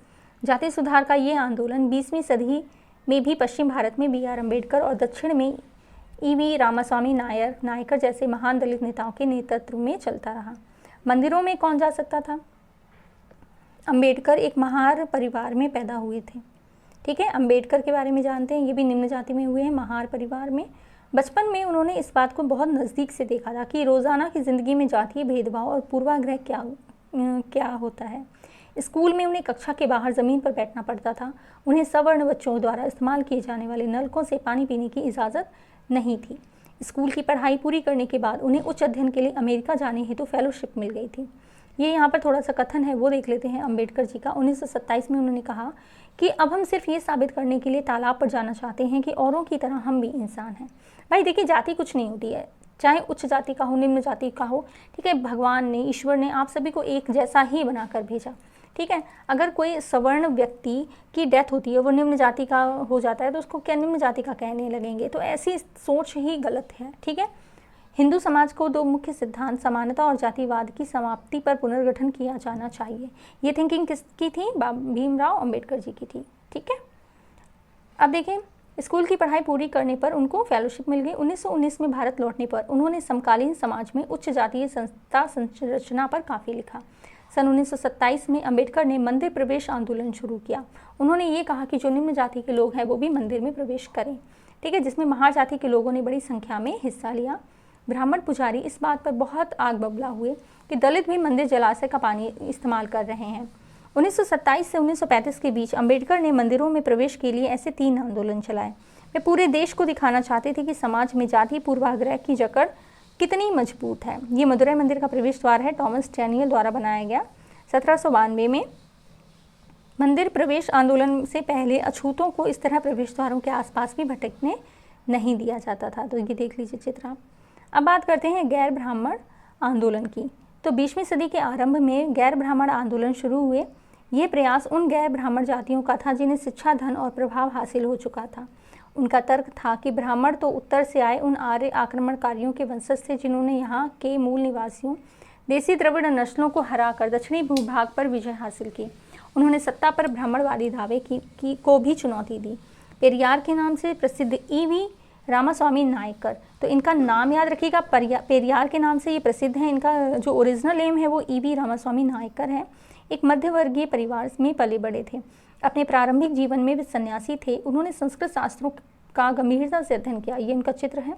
जाति सुधार का ये आंदोलन 20वीं सदी में भी पश्चिम भारत में बी आर अम्बेडकर और दक्षिण में ई.वी. रामास्वामी नायकर जैसे महान दलित नेताओं के नेतृत्व में चलता रहा। मंदिरों में कौन जा सकता था? अम्बेडकर एक महार परिवार में पैदा हुए थे। ठीक है, अम्बेडकर के बारे में जानते हैं, ये भी निम्न जाति में हुए हैं, महार परिवार में। बचपन में उन्होंने इस बात को बहुत नज़दीक से देखा था कि रोज़ाना की ज़िंदगी में जातीय भेदभाव और पूर्वाग्रह क्या होता है। स्कूल में उन्हें कक्षा के बाहर ज़मीन पर बैठना पड़ता था। उन्हें सवर्ण बच्चों द्वारा इस्तेमाल किए जाने वाले नलकों से पानी पीने की इजाज़त नहीं थी। स्कूल की पढ़ाई पूरी करने के बाद उन्हें उच्च अध्ययन के लिए अमेरिका जाने हेतु फेलोशिप मिल गई थी। ये यहाँ पर थोड़ा सा कथन है, वो देख लेते हैं अम्बेडकर जी का। 1927 में उन्होंने कहा कि अब हम सिर्फ ये साबित करने के लिए तालाब पर जाना चाहते हैं कि औरों की तरह हम भी इंसान हैं। भाई देखिए, जाति कुछ नहीं होती है, चाहे उच्च जाति का हो, निम्न जाति का हो, ठीक है। भगवान ने, ईश्वर ने आप सभी को एक जैसा ही बनाकर भेजा, ठीक है। अगर कोई सवर्ण व्यक्ति की डेथ होती है, वो निम्न जाति का हो जाता है, तो उसको क्या निम्न जाति का कहने लगेंगे? तो ऐसी सोच ही गलत है, ठीक है। हिंदू समाज को दो मुख्य सिद्धांत, समानता और जातिवाद की समाप्ति पर पुनर्गठन किया जाना चाहिए। ये थिंकिंग किसकी थी? भीमराव अंबेडकर जी की थी, ठीक है। अब देखें, स्कूल की पढ़ाई पूरी करने पर उनको फेलोशिप मिल गई। 1919 में भारत लौटने पर उन्होंने समकालीन समाज में उच्च जातीय संस्था संरचना पर काफ़ी लिखा। सन 1927 में अंबेडकर ने मंदिर प्रवेश आंदोलन शुरू किया। उन्होंने ये कहा कि जो निम्न जाति के लोग हैं वो भी मंदिर में प्रवेश करें, ठीक है, जिसमें महाजाति के लोगों ने बड़ी संख्या में हिस्सा लिया। ब्राह्मण पुजारी इस बात पर बहुत आग बबूला हुए कि दलित भी मंदिर जलाशय का पानी इस्तेमाल कर रहे हैं। 1927 से 1935 के बीच अंबेडकर ने मंदिरों में प्रवेश के लिए ऐसे 3 आंदोलन चलाए। वे पूरे देश को दिखाना चाहते थे कि समाज में जाति पूर्वाग्रह की जकड़ कितनी मजबूत है। ये मदुरै मंदिर का प्रवेश द्वार है, टॉमस डैनियल द्वारा बनाया गया। 1792 में मंदिर प्रवेश आंदोलन से पहले अछूतों को इस तरह प्रवेश द्वारों के आसपास भी भटकने नहीं दिया जाता था। तो ये देख लीजिए चित्र आप। अब बात करते हैं गैर ब्राह्मण आंदोलन की। तो 20वीं सदी के आरंभ में गैर ब्राह्मण आंदोलन शुरू हुए। ये प्रयास उन गैर ब्राह्मण जातियों का था जिन्हें शिक्षा, धन और प्रभाव हासिल हो चुका था। उनका तर्क था कि ब्राह्मण तो उत्तर से आए उन आर्य आक्रमणकारियों के वंशज थे जिन्होंने यहाँ के मूल निवासियों, देसी द्रविड़ नस्लों को हराकर दक्षिणी भूभाग पर विजय हासिल की। उन्होंने सत्ता पर ब्राह्मणवादी दावे को भी चुनौती दी। पेरियार के नाम से प्रसिद्ध ईवी रामास्वामी नायकर, तो इनका नाम याद रखिएगा, पेरियार के नाम से ये प्रसिद्ध है। इनका जो ओरिजिनल नेम है वो ईवी रामास्वामी नायकर है। एक मध्यवर्गीय परिवार में पले बड़े थे। अपने प्रारंभिक जीवन में वे सन्यासी थे। उन्होंने संस्कृत शास्त्रों का गंभीरता से अध्ययन किया। ये इनका चित्र है।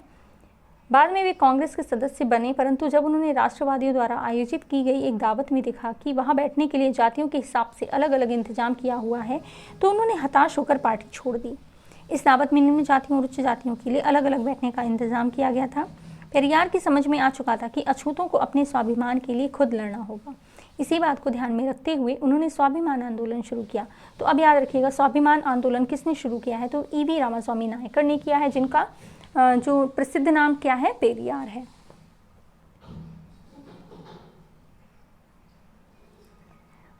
बाद में वे कांग्रेस के सदस्य बने, परंतु जब उन्होंने राष्ट्रवादियों द्वारा आयोजित की गई एक दावत में देखा कि वहां बैठने के लिए जातियों के हिसाब से अलग अलग इंतजाम किया हुआ है, तो उन्होंने हताश होकर पार्टी छोड़ दी। इस दावत में निम्न जातियों और उच्च जातियों के लिए अलग अलग बैठने का इंतजाम किया गया था। पेरियार की समझ में आ चुका था कि अछूतों को अपने स्वाभिमान के लिए खुद लड़ना होगा। इसी बात को ध्यान में रखते हुए उन्होंने स्वाभिमान आंदोलन शुरू किया। तो अब याद रखिएगा, स्वाभिमान आंदोलन किसने शुरू किया है? तो ईवी रामास्वामी नायकर ने किया है, जिनका जो प्रसिद्ध नाम क्या है? पेरियार है।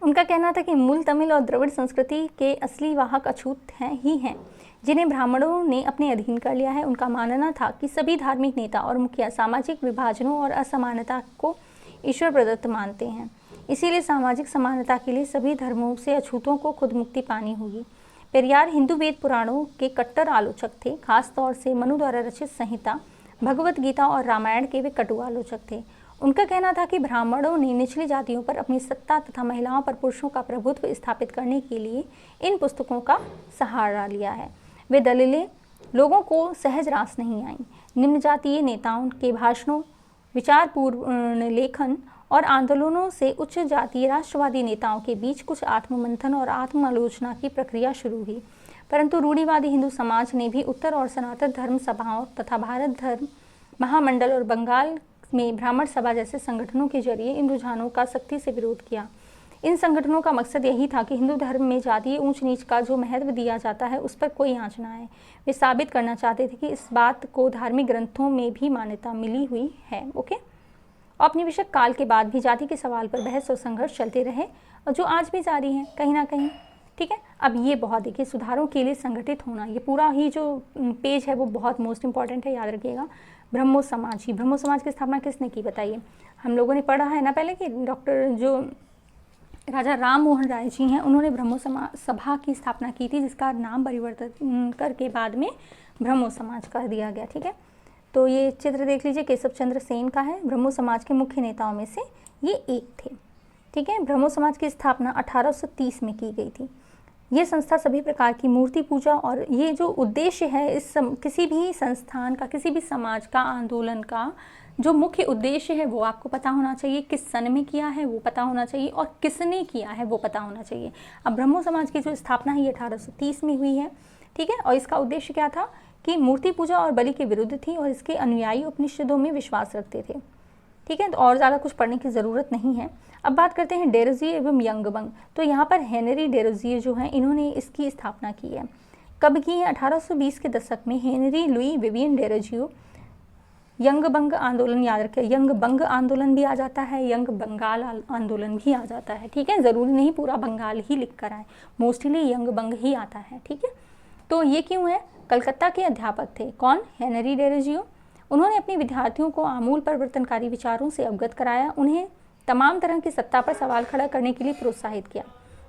उनका कहना था कि मूल तमिल और द्रविड़ संस्कृति के असली वाहक अछूत हैं जिन्हें ब्राह्मणों ने अपने अधीन कर लिया है। उनका मानना था कि सभी धार्मिक नेता और मुखिया सामाजिक विभाजनों और असमानता को ईश्वर प्रदत्त मानते हैं। इसीलिए सामाजिक समानता के लिए सभी धर्मों से अछूतों को खुद मुक्ति पानी होगी। पेरियार हिंदू वेद पुराणों के कट्टर आलोचक थे। खास तौर से मनु द्वारा रचित संहिता, भगवत गीता और रामायण के वे कटु आलोचक थे। उनका कहना था कि ब्राह्मणों ने निचली जातियों पर अपनी सत्ता तथा महिलाओं पर पुरुषों का प्रभुत्व स्थापित करने के लिए इन पुस्तकों का सहारा लिया है। वे दलीलें लोगों को सहज रास नहीं आईं। निम्न जातीय नेताओं के भाषणों, विचारपूर्ण लेखन और आंदोलनों से उच्च जातीय राष्ट्रवादी नेताओं के बीच कुछ आत्ममंथन और आत्मालोचना की प्रक्रिया शुरू हुई। परंतु रूढ़िवादी हिंदू समाज ने भी उत्तर और सनातन धर्म सभाओं तथा भारत धर्म महामंडल और बंगाल में ब्राह्मण सभा जैसे संगठनों के जरिए इन रुझानों का सख्ती से विरोध किया। इन संगठनों का मकसद यही था कि हिंदू धर्म में जातीय ऊंच नीच का जो महत्व दिया जाता है उस पर कोई आंच न आए। वे साबित करना चाहते थे कि इस बात को धार्मिक ग्रंथों में भी मान्यता मिली हुई है। ओके, औपनिवेशिक काल के बाद भी जाति के सवाल पर बहस और संघर्ष चलते रहे और जो आज भी जारी है कहीं ना कहीं, ठीक है। अब ये बहुत देखिए, सुधारों के लिए संगठित होना, ये पूरा ही जो पेज है वो बहुत मोस्ट इंपॉर्टेंट है, याद रखिएगा। ब्रह्मो समाज ही, ब्रह्मो समाज की स्थापना किसने की बताइए? हम लोगों ने पढ़ा है ना पहले कि डॉक्टर जो राजा राम मोहन राय जी हैं, उन्होंने ब्रह्मो सभा की स्थापना की थी, जिसका नाम परिवर्तन करके बाद में ब्रह्मो समाज कर दिया गया, ठीक है। तो ये चित्र देख लीजिए, केशव चंद्र सेन का है। ब्रह्मो समाज के मुख्य नेताओं में से ये एक थे, ठीक है। ब्रह्मो समाज की स्थापना 1830 में की गई थी। ये संस्था सभी प्रकार की मूर्ति पूजा और ये जो उद्देश्य है किसी भी संस्थान का, किसी भी समाज का, आंदोलन का जो मुख्य उद्देश्य है वो आपको पता होना चाहिए, किस सन में किया है वो पता होना चाहिए और किसने किया है वो पता होना चाहिए। अब ब्रह्मो समाज की जो स्थापना है ये 1830 में हुई है, ठीक है। और इसका उद्देश्य क्या था कि मूर्ति पूजा और बलि के विरुद्ध थी और इसके अनुयायी उपनिषदों में विश्वास रखते थे, ठीक है। तो और ज़्यादा कुछ पढ़ने की ज़रूरत नहीं है। अब बात करते हैं डेरोजियर एवं यंगबंग। तो यहाँ पर हेनरी डेरोजियर जो हैं इन्होंने इसकी स्थापना की है। कब की है? 1820 के दशक में हेनरी लुई विवियन डेरोजियो। यंगबंग आंदोलन याद रखें, यंगबंग आंदोलन भी आ जाता है, यंग बंगाल आंदोलन भी आ जाता है, ठीक है। ज़रूरी नहीं पूरा बंगाल ही लिख कर आए, मोस्टली यंगबंग ही आता है, ठीक है। तो ये क्यों है? कलकत्ता के अध्यापक थे कौन? Henry Derozio. उन्होंने अपने विद्यार्थियों को आमूल परिवर्तनकारी विचारों से अवगत कराया, उन्हें तमाम तरह की सत्ता पर सवाल खड़ा करने के लिए प्रोत्साहित किया।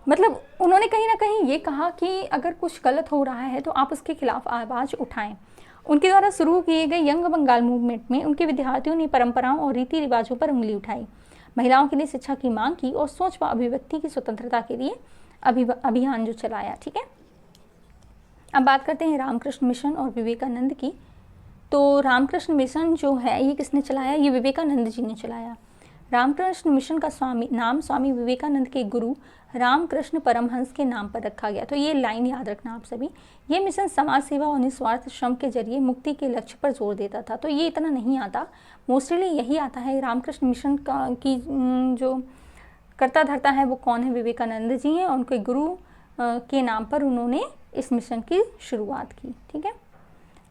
मतलब उन्होंने कहीं ना कहीं ये कहा कि अगर कुछ गलत हो रहा है तो आप उसके खिलाफ आवाज़ उठाएं। उनके द्वारा शुरू किए गए यंग बंगाल मूवमेंट में उनके विद्यार्थियों ने परंपराओं और रीति रिवाजों पर उंगली उठाई, महिलाओं के लिए शिक्षा की मांग की और सोच व अभिव्यक्ति की स्वतंत्रता के लिए अभियान जो चलाया, ठीक है। अब बात करते हैं रामकृष्ण मिशन और विवेकानंद की। तो रामकृष्ण मिशन जो है ये किसने चलाया? ये विवेकानंद जी ने चलाया। रामकृष्ण मिशन का नाम स्वामी विवेकानंद के गुरु रामकृष्ण परमहंस के नाम पर रखा गया। तो ये लाइन याद रखना आप सभी। ये मिशन समाज सेवा और निस्वार्थ श्रम के जरिए मुक्ति के लक्ष्य पर जोर देता था। तो ये इतना नहीं आता, मोस्टली यही आता है। रामकृष्ण मिशन की जो कर्ता धर्ता है वो कौन है? विवेकानंद जी हैं और उनके गुरु के नाम पर उन्होंने इस मिशन की शुरुआत की, ठीक है।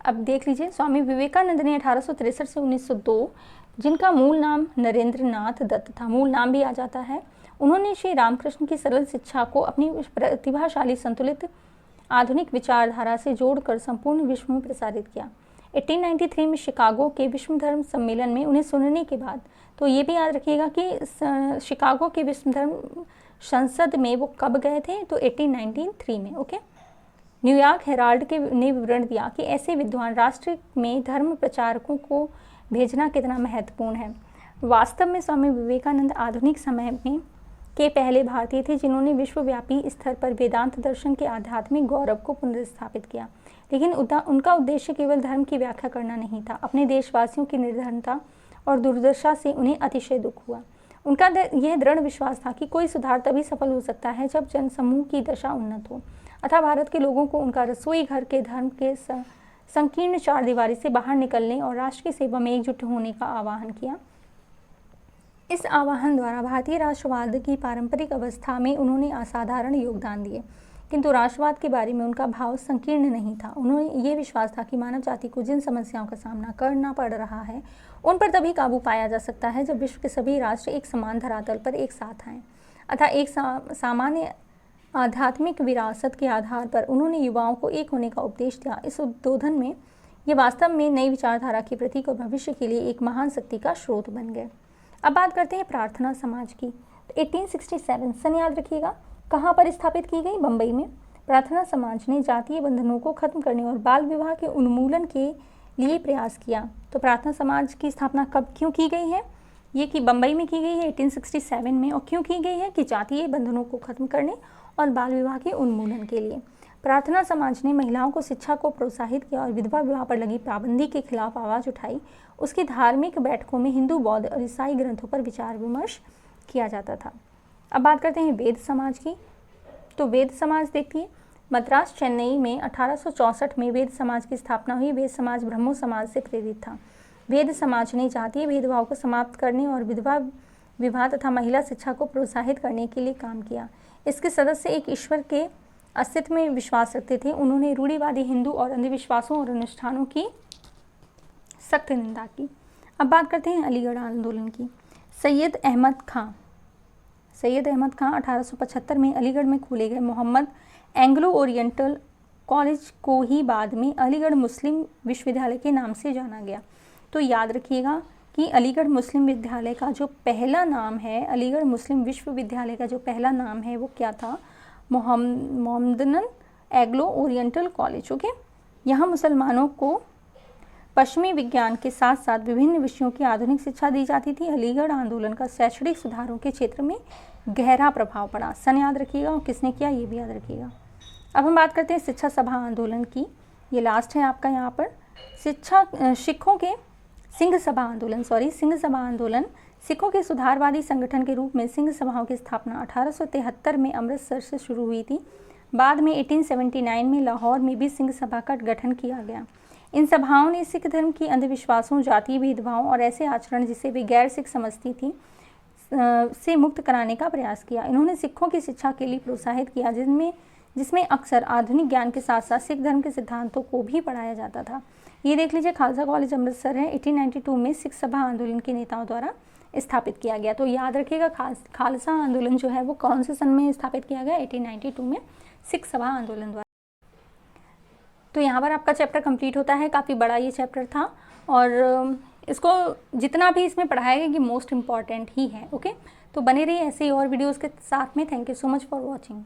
अब देख लीजिए, स्वामी विवेकानंद ने 1863 से 1902, जिनका मूल नाम नरेंद्र नाथ दत्त था, मूल नाम भी आ जाता है, उन्होंने श्री रामकृष्ण की सरल शिक्षा को अपनी प्रतिभाशाली संतुलित आधुनिक विचारधारा से जोड़कर संपूर्ण विश्व में प्रसारित किया। 1893 में शिकागो के विश्व धर्म सम्मेलन में उन्हें सुनने के बाद, तो ये भी याद रखिएगा कि शिकागो के विश्व धर्म संसद में वो कब गए थे? तो 1893 में, ओके। न्यूयॉर्क हेराल्ड ने विवरण दिया कि ऐसे विद्वान राष्ट्र में धर्म प्रचारकों को भेजना कितना महत्वपूर्ण है। वास्तव में स्वामी विवेकानंद आधुनिक समय में के पहले भारतीय थे जिन्होंने विश्वव्यापी स्तर पर वेदांत दर्शन के आध्यात्मिक गौरव को पुनर्स्थापित किया। लेकिन उनका उद्देश्य केवल धर्म की व्याख्या करना नहीं था। अपने देशवासियों की निर्धनता और दुर्दशा से उन्हें अतिशय दुख हुआ। उनका यह दृढ़ विश्वास था कि कोई सुधार तभी सफल हो सकता है जब जनसमूह की दशा उन्नत हो। अतः भारत के लोगों को उनका रसोई घर के धर्म के संकीर्ण चार दीवारी से बाहर निकलने और राष्ट्र की सेवा में एकजुट होने का आह्वान किया। इस आह्वान द्वारा भारतीय राष्ट्रवाद की पारंपरिक अवस्था में उन्होंने असाधारण योगदान दिए, किंतु राष्ट्रवाद के बारे में उनका भाव संकीर्ण नहीं था। उन्होंने ये विश्वास था कि मानव जाति को जिन समस्याओं का सामना करना पड़ रहा है उन पर तभी काबू पाया जा सकता है जब विश्व के सभी राष्ट्र एक समान धरातल पर एक साथ आएँ। अतः एक सामान्य आध्यात्मिक विरासत के आधार पर उन्होंने युवाओं को एक होने का उपदेश दिया। इस उद्बोधन में ये वास्तव में नई विचारधारा के प्रतीक और भविष्य के लिए एक महान शक्ति का स्रोत बन गए। अब बात करते हैं प्रार्थना समाज की। तो 1867 सन याद रखिएगा, कहाँ पर स्थापित की गई? बम्बई में। प्रार्थना समाज ने जातीय बंधनों को खत्म करने और बाल विवाह के उन्मूलन के लिए प्रयास किया। तो प्रार्थना समाज की स्थापना कब क्यों की गई है? ये कि बम्बई में की गई है 1867 में। और क्यों की गई है? कि जातीय बंधनों को खत्म करने और बाल विवाह के उन्मूलन के लिए। प्रार्थना समाज ने महिलाओं को शिक्षा को प्रोत्साहित किया और विधवा विवाह पर लगी पाबंदी के खिलाफ आवाज़ उठाई। उसकी धार्मिक बैठकों में हिंदू, बौद्ध और ईसाई ग्रंथों पर विचार विमर्श किया जाता था। अब बात करते हैं वेद समाज की। तो वेद समाज देखिए, मद्रास चेन्नई में 1864 में वेद समाज की स्थापना हुई। वेद समाज ब्रह्मो समाज से प्रेरित था। वेद समाज ने जातीय भेदभाव को समाप्त करने और विधवा विवाह तथा महिला शिक्षा को प्रोत्साहित करने के लिए काम किया। इसके सदस्य एक ईश्वर के अस्तित्व में विश्वास रखते थे। उन्होंने रूढ़िवादी हिंदू और अंधविश्वासों और अनुष्ठानों की सख्त निंदा की। अब बात करते हैं अलीगढ़ आंदोलन की। सैयद अहमद खां 1875 में अलीगढ़ में खोले गए मोहम्मद एंग्लो ओरिएंटल कॉलेज को ही बाद में अलीगढ़ मुस्लिम विश्वविद्यालय के नाम से जाना गया। तो याद रखिएगा कि अलीगढ़ मुस्लिम विद्यालय का जो पहला नाम है, अलीगढ़ मुस्लिम विश्वविद्यालय का जो पहला नाम है वो क्या था? Mohammedan Anglo oriental college, okay. यहाँ मुसलमानों को पश्चिमी विज्ञान के साथ साथ विभिन्न विषयों की आधुनिक शिक्षा दी जाती थी। अलीगढ़ आंदोलन का शैक्षणिक सुधारों के क्षेत्र में गहरा प्रभाव पड़ा। सन याद रखिएगा और किसने किया ये भी याद रखिएगा। अब हम बात करते हैं शिक्षा सभा आंदोलन की। ये लास्ट है आपका यहाँ पर। सिखों के सिंह सभा आंदोलन सिखों के सुधारवादी संगठन के रूप में सिंह सभाओं की स्थापना 1873 में अमृतसर से शुरू हुई थी। बाद में 1879 में लाहौर में भी सिंह सभा का गठन किया गया। इन सभाओं ने सिख धर्म की अंधविश्वासों, जातीय भेदभावों और ऐसे आचरण जिसे वे गैर सिख समझती थी से मुक्त कराने का प्रयास किया। इन्होंने सिखों की शिक्षा के लिए प्रोत्साहित किया, जिसमें अक्सर आधुनिक ज्ञान के साथ साथ सिख धर्म के सिद्धांतों को भी पढ़ाया जाता था। ये देख लीजिए, खालसा कॉलेज अमृतसर है, 1892 में सिख सभा आंदोलन के नेताओं द्वारा स्थापित किया गया। तो याद रखिएगा, खालसा आंदोलन जो है वो कौन से सन में स्थापित किया गया? 1892 में सिख सभा आंदोलन द्वारा। तो यहाँ पर आपका चैप्टर कंप्लीट होता है। काफ़ी बड़ा ये चैप्टर था और इसको जितना भी इसमें पढ़ाया गया ये मोस्ट इम्पॉर्टेंट ही है। ओके, तो बने रहिए ऐसे ही और वीडियोज़ के साथ में। Thank you so much for watching.